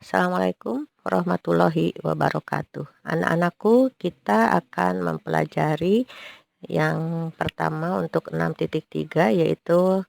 Assalamualaikum warahmatullahi wabarakatuh. Anak-anakku, kita akan mempelajari yang pertama untuk 6.3 yaitu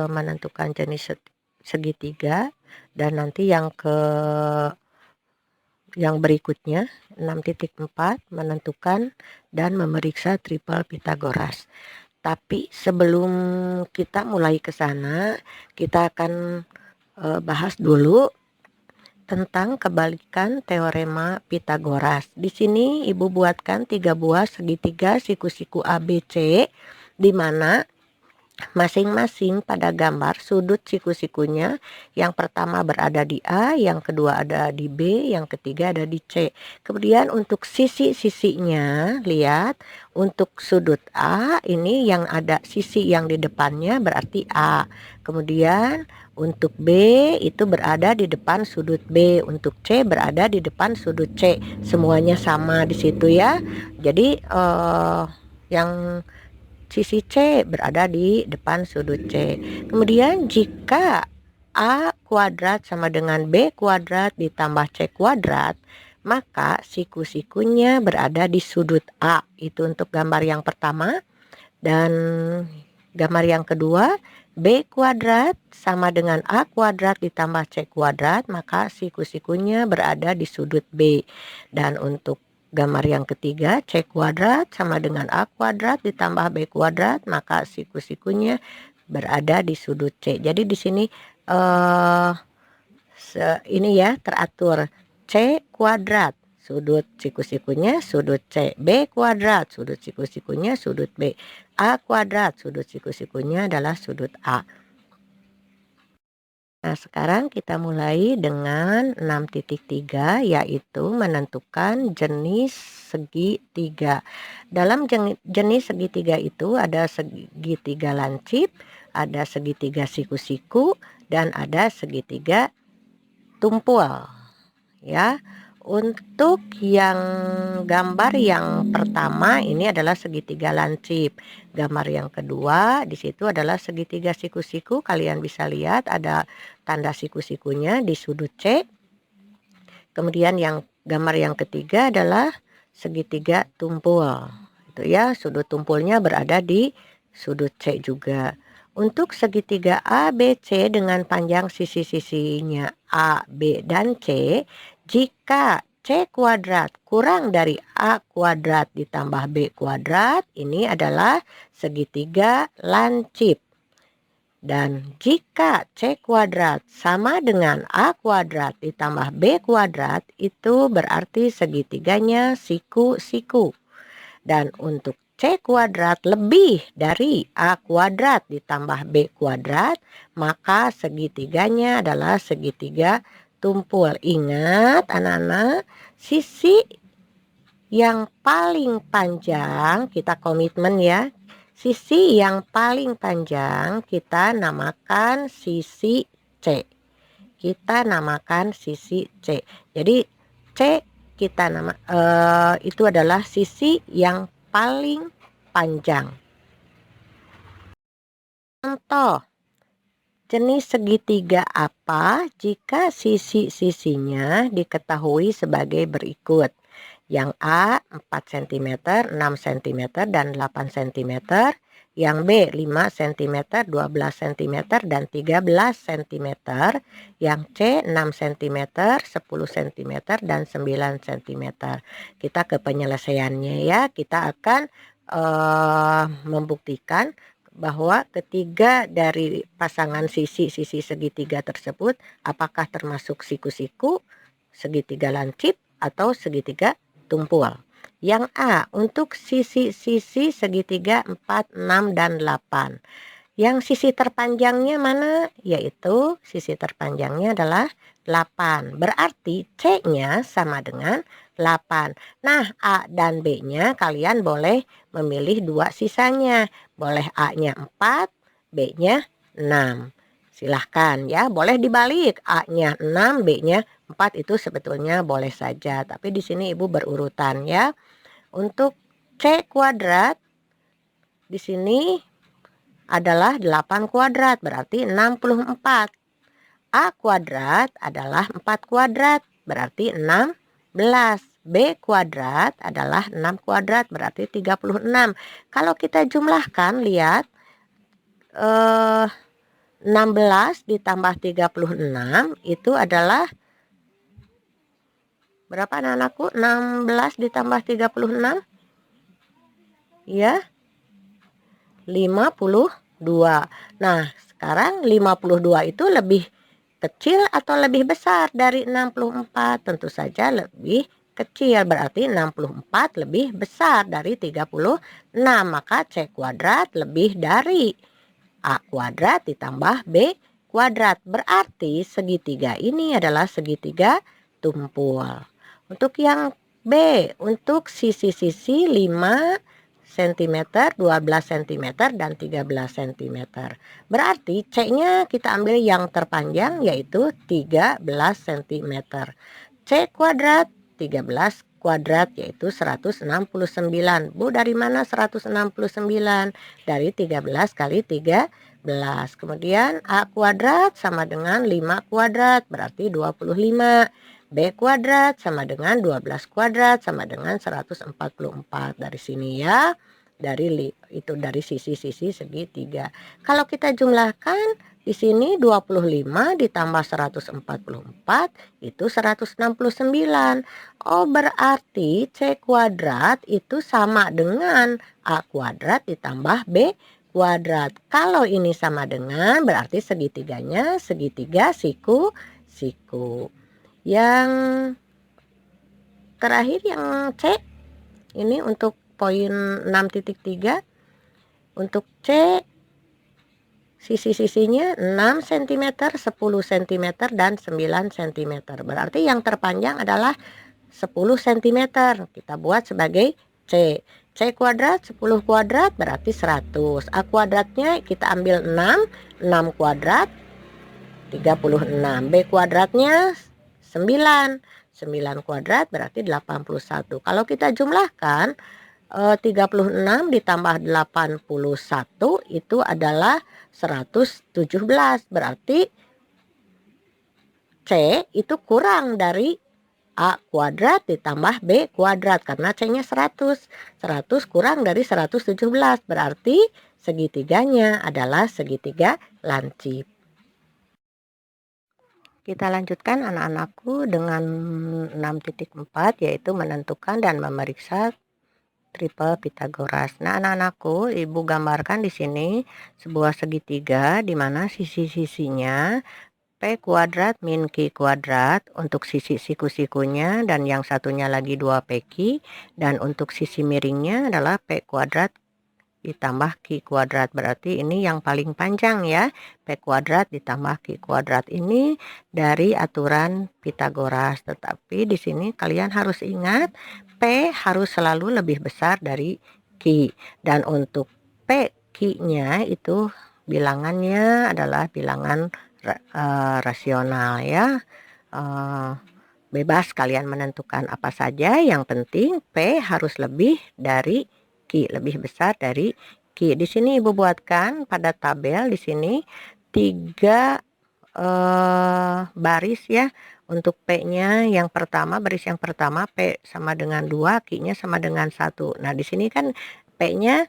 menentukan jenis segitiga, dan nanti yang berikutnya 6.4 menentukan dan memeriksa triple Pitagoras. Tapi sebelum kita mulai ke sana, kita akan bahas dulu tentang kebalikan teorema Pitagoras. Di sini Ibu buatkan 3 buah segitiga siku-siku ABC, di mana masing-masing pada gambar sudut siku-sikunya yang pertama berada di A, yang kedua ada di B, yang ketiga ada di C. Kemudian untuk sisi-sisinya, lihat untuk sudut A ini yang ada sisi yang di depannya berarti A. Kemudian untuk B itu berada di depan sudut B, untuk C berada di depan sudut C. Semuanya sama di situ ya. Jadi yang sisi C berada di depan sudut C. Kemudian jika A kuadrat sama dengan B kuadrat ditambah C kuadrat, maka siku-sikunya berada di sudut A. Itu untuk gambar yang pertama. Dan gambar yang kedua, B kuadrat sama dengan A kuadrat ditambah C kuadrat, maka siku-sikunya berada di sudut B. Dan untuk gambar yang ketiga, C kuadrat sama dengan A kuadrat ditambah B kuadrat, maka siku-sikunya berada di sudut C. Jadi di sini ini ya teratur. C kuadrat sudut siku-sikunya sudut C, B kuadrat sudut siku-sikunya sudut B, A kuadrat sudut siku-sikunya adalah sudut A. Nah, sekarang kita mulai dengan 6.3 yaitu menentukan jenis segitiga. Dalam jenis segitiga itu ada segitiga lancip, ada segitiga siku-siku, dan ada segitiga tumpul. Ya, untuk yang gambar yang pertama ini adalah segitiga lancip. Gambar yang kedua di situ adalah segitiga siku-siku. Kalian bisa lihat ada tanda siku-sikunya di sudut C. Kemudian yang gambar yang ketiga adalah segitiga tumpul. Itu ya, sudut tumpulnya berada di sudut C juga. Untuk segitiga ABC dengan panjang sisi-sisinya A, B, dan C, jika C kuadrat kurang dari A kuadrat ditambah B kuadrat, ini adalah segitiga lancip. Dan jika C kuadrat sama dengan A kuadrat ditambah B kuadrat, itu berarti segitiganya siku-siku. Dan untuk C kuadrat lebih dari A kuadrat ditambah B kuadrat, maka segitiganya adalah segitiga tumpul. Ingat anak-anak, sisi yang paling panjang kita komitmen ya. Sisi yang paling panjang kita namakan sisi C. Kita namakan sisi C. Jadi C kita itu adalah sisi yang paling panjang. Contoh, jenis segitiga apa jika sisi-sisinya diketahui sebagai berikut. Yang A 4 cm, 6 cm, dan 8 cm. Yang B 5 cm, 12 cm, dan 13 cm. Yang C 6 cm, 10 cm, dan 9 cm. Kita ke penyelesaiannya ya. Kita akan membuktikan bahwa ketiga dari pasangan sisi-sisi segitiga tersebut apakah termasuk siku-siku, segitiga lancip, atau segitiga tumpul. Yang A, untuk sisi-sisi segitiga 4, 6, dan 8. Yang sisi terpanjangnya mana? Yaitu sisi terpanjangnya adalah 8. Berarti C-nya sama dengan 8. Nah, A dan B-nya kalian boleh memilih dua sisanya. Boleh A-nya 4, B-nya 6. Silahkan ya, boleh dibalik. A-nya 6, B-nya 4 itu sebetulnya boleh saja. Tapi di sini Ibu berurutan ya. Untuk C kuadrat di sini adalah 8 kuadrat berarti 64. A kuadrat adalah 4 kuadrat, berarti 16. B kuadrat adalah 6 kuadrat, berarti 36. Kalau kita jumlahkan, lihat, 16 ditambah 36 itu adalah berapa anak-anakku? 16 ditambah 36 ya 52. Nah, sekarang 52 itu lebih kecil atau lebih besar dari 64? Tentu saja lebih kecil, berarti 64 lebih besar dari 36. Maka C kuadrat lebih dari A kuadrat ditambah B kuadrat. Berarti segitiga ini adalah segitiga tumpul. Untuk yang B, untuk sisi-sisi 5 cm, 12 cm, dan 13 cm. Berarti C-nya kita ambil yang terpanjang, yaitu 13 cm. C kuadrat 13 kuadrat yaitu 169. Bu, dari mana 169? Dari 13 kali 13. Kemudian A kuadrat sama dengan 5 kuadrat, berarti 25. B kuadrat sama dengan 12 kuadrat sama dengan 144. Dari sini ya, dari sisi-sisi segitiga. Kalau kita jumlahkan, di sini 25 ditambah 144 itu 169. Oh, berarti C kuadrat itu sama dengan A kuadrat ditambah B kuadrat. Kalau ini sama dengan, berarti segitiganya segitiga siku. Yang terakhir yang C, ini untuk poin 6.3. Untuk C, sisi-sisinya 6 cm, 10 cm, dan 9 cm. Berarti yang terpanjang adalah 10 cm. Kita buat sebagai C. C kuadrat 10 kuadrat berarti 100. A kuadratnya kita ambil 6 kuadrat 36. B kuadratnya 9 kuadrat berarti 81. Kalau kita jumlahkan, 36 ditambah 81 itu adalah 117. Berarti C itu kurang dari A kuadrat ditambah B kuadrat, karena C-nya 100. 100 kurang dari 117, berarti segitiganya adalah segitiga lancip. Kita lanjutkan anak-anakku dengan 6.4, yaitu menentukan dan memeriksa triple Pitagoras. Nah, anak-anakku, Ibu gambarkan di sini sebuah segitiga di mana sisi-sisinya P kuadrat min Q kuadrat untuk sisi siku-sikunya, dan yang satunya lagi 2PQ, dan untuk sisi miringnya adalah P kuadrat ditambah Q kuadrat. Berarti ini yang paling panjang ya. P kuadrat ditambah Q kuadrat ini dari aturan Pitagoras. Tetapi di sini kalian harus ingat P harus selalu lebih besar dari Q. Dan untuk P Q-nya itu bilangannya adalah bilangan rasional ya. Bebas kalian menentukan apa saja, yang penting P harus lebih dari Q, lebih besar dari Q. Di sini Ibu buatkan pada tabel di sini 3 baris ya. Untuk P-nya yang pertama, baris yang pertama P sama dengan 2, Q-nya sama dengan 1. Nah, di sini kan P-nya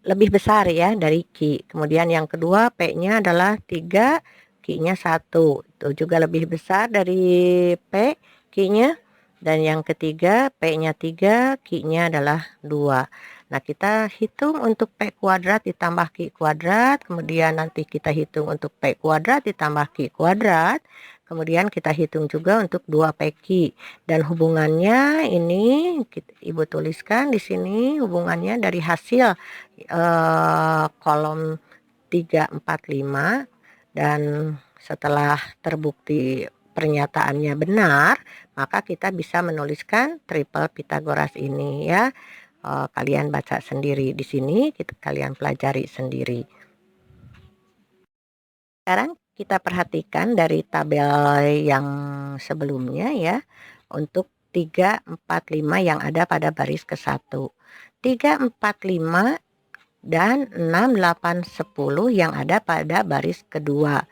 lebih besar ya dari Q. Kemudian yang kedua P-nya adalah 3, Q-nya 1. Itu juga lebih besar dari P, Q-nya. Dan yang ketiga P-nya 3, Q-nya adalah 2. Nah, kita hitung untuk P kuadrat ditambah Q kuadrat. Kemudian nanti kita hitung untuk P kuadrat ditambah Q kuadrat. Kemudian kita hitung juga untuk 2PQ. Dan hubungannya ini Ibu tuliskan di sini hubungannya dari hasil kolom 3, 4, 5. Dan setelah terbukti pernyataannya benar, maka kita bisa menuliskan triple Pitagoras ini ya. Kalian baca sendiri di sini, kalian pelajari sendiri. Sekarang kita perhatikan dari tabel yang sebelumnya ya, untuk 3, 4, 5 yang ada pada baris ke-1. 3, 4, 5 dan 6, 8, 10 yang ada pada baris kedua.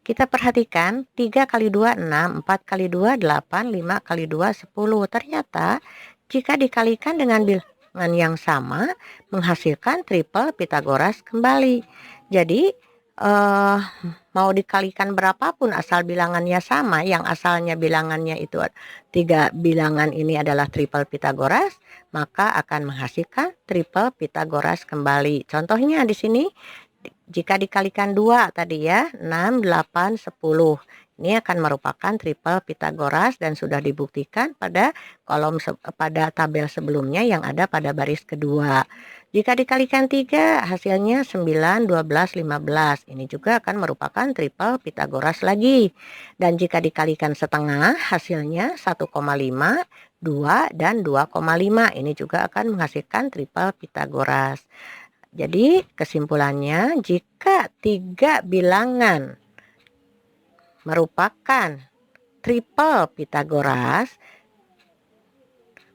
Kita perhatikan 3 kali 2 6, 4 kali 2 8, 5 kali 2 10. Ternyata jika dikalikan dengan bilangan yang sama menghasilkan triple Pitagoras kembali. Jadi eh, mau dikalikan berapapun asal bilangannya sama, yang asalnya bilangannya itu 3 bilangan ini adalah triple Pitagoras, maka akan menghasilkan triple Pitagoras kembali. Contohnya di sini jika dikalikan 2 tadi ya, 6, 8, 10. Ini akan merupakan triple Pitagoras dan sudah dibuktikan pada pada tabel sebelumnya yang ada pada baris kedua. Jika dikalikan 3 hasilnya 9, 12, 15. Ini juga akan merupakan triple Pitagoras lagi. Dan jika dikalikan setengah hasilnya 1,5, 2 dan 2,5. Ini juga akan menghasilkan triple Pitagoras. Jadi kesimpulannya, jika 3 bilangan merupakan triple Pitagoras,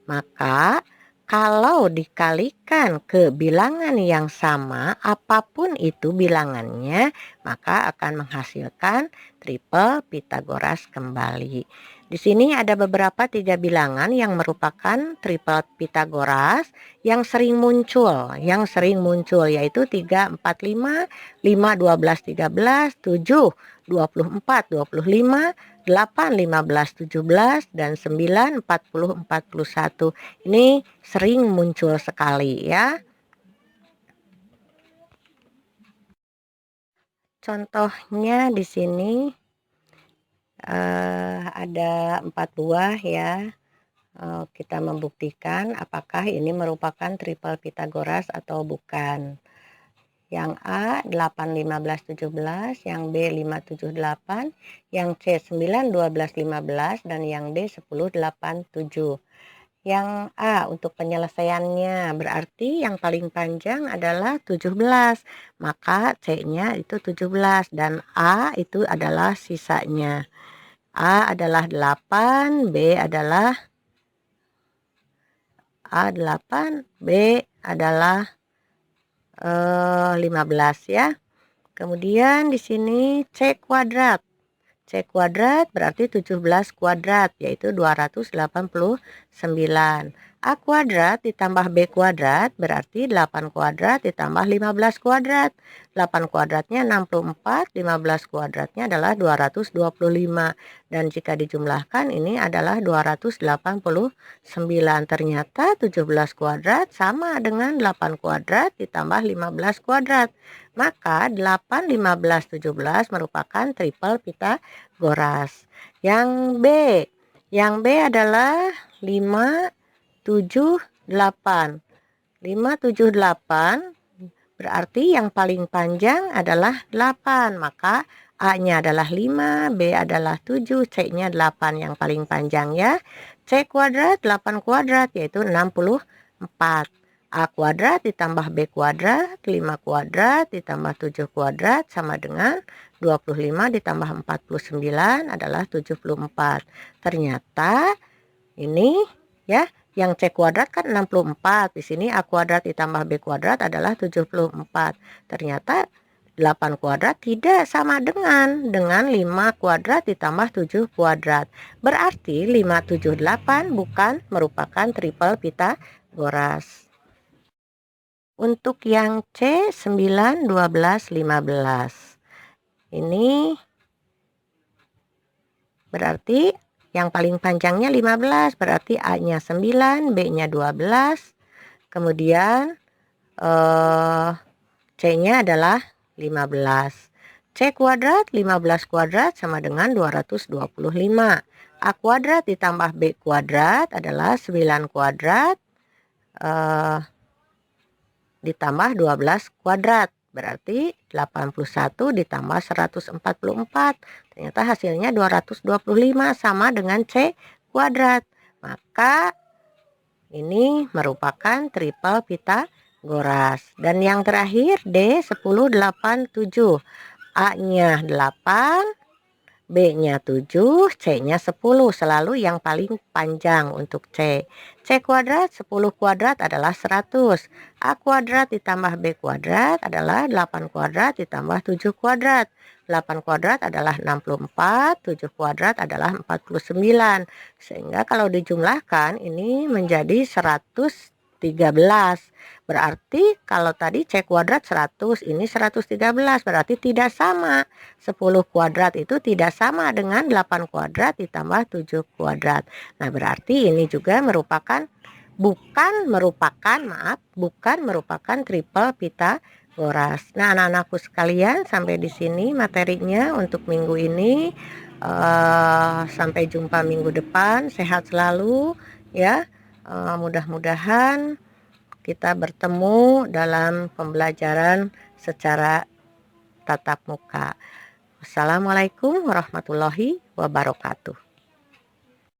maka kalau dikalikan ke bilangan yang sama, apapun itu bilangannya, maka akan menghasilkan triple Pitagoras kembali. Di sini ada beberapa 3 bilangan yang merupakan triple Pitagoras yang sering muncul, yaitu 3, 4, 5, 5, 12, 13, 7, 24, 25, 8, 15, 17, dan 9, 40, 41. Ini sering muncul sekali ya. Contohnya di sini ada 4 buah ya. Kita membuktikan apakah ini merupakan triple Pitagoras atau bukan. Yang A 8, 15, 17, yang B 5, 7, 8, yang C 9, 12, 15, dan yang D 10, 8, 7. Yang A untuk penyelesaiannya berarti yang paling panjang adalah 17, maka C-nya itu 17 dan A itu adalah sisanya. A adalah 8, B adalah A8, B adalah 15 ya. Kemudian di sini C kuadrat. C kuadrat berarti 17 kuadrat, yaitu 289. A kuadrat ditambah B kuadrat berarti 8 kuadrat ditambah 15 kuadrat. 8 kuadratnya 64, 15 kuadratnya adalah 225. Dan jika dijumlahkan ini adalah 289. Ternyata 17 kuadrat sama dengan 8 kuadrat ditambah 15 kuadrat. Maka 8, 15, 17 merupakan triple Pitagoras. Yang B adalah 5, 7, 8. 5, 7, 8 berarti yang paling panjang adalah 8. Maka A-nya adalah 5, B adalah 7, C-nya 8 yang paling panjang ya. C kuadrat 8 kuadrat yaitu 64. A kuadrat ditambah B kuadrat, 5 kuadrat ditambah 7 kuadrat sama dengan 25 ditambah 49 adalah 74. Ternyata ini ya, yang C kuadrat kan 64. Di sini A kuadrat ditambah B kuadrat adalah 74. Ternyata 8 kuadrat tidak sama dengan 5 kuadrat ditambah 7 kuadrat. Berarti 5, 7, 8 bukan merupakan triple Pitagoras. Untuk yang C 9, 12, 15. Ini berarti yang paling panjangnya 15, berarti A-nya 9, B-nya 12. Kemudian C-nya adalah 15. C kuadrat 15 kuadrat sama dengan 225. A kuadrat ditambah B kuadrat adalah 9 kuadrat ditambah 12 kuadrat berarti 81 ditambah 144. Ternyata hasilnya 225 sama dengan C kuadrat. Maka ini merupakan triple Pitagoras. Dan yang terakhir D 10, 8, 7. A-nya 8, B-nya 7, C-nya 10, selalu yang paling panjang untuk C. C kuadrat 10 kuadrat adalah 100. A kuadrat ditambah B kuadrat adalah 8 kuadrat ditambah 7 kuadrat. 8 kuadrat adalah 64, 7 kuadrat adalah 49. Sehingga kalau dijumlahkan ini menjadi 113. Berarti kalau tadi C kuadrat 100, ini 113, berarti tidak sama. 10 kuadrat itu tidak sama dengan 8 kuadrat ditambah 7 kuadrat. Nah, berarti ini juga bukan merupakan triple Pitagoras. Nah, anak-anakku sekalian, sampai di sini materinya untuk minggu ini. Sampai jumpa minggu depan. Sehat selalu ya. Mudah-mudahan kita bertemu dalam pembelajaran secara tatap muka. Wassalamualaikum warahmatullahi wabarakatuh.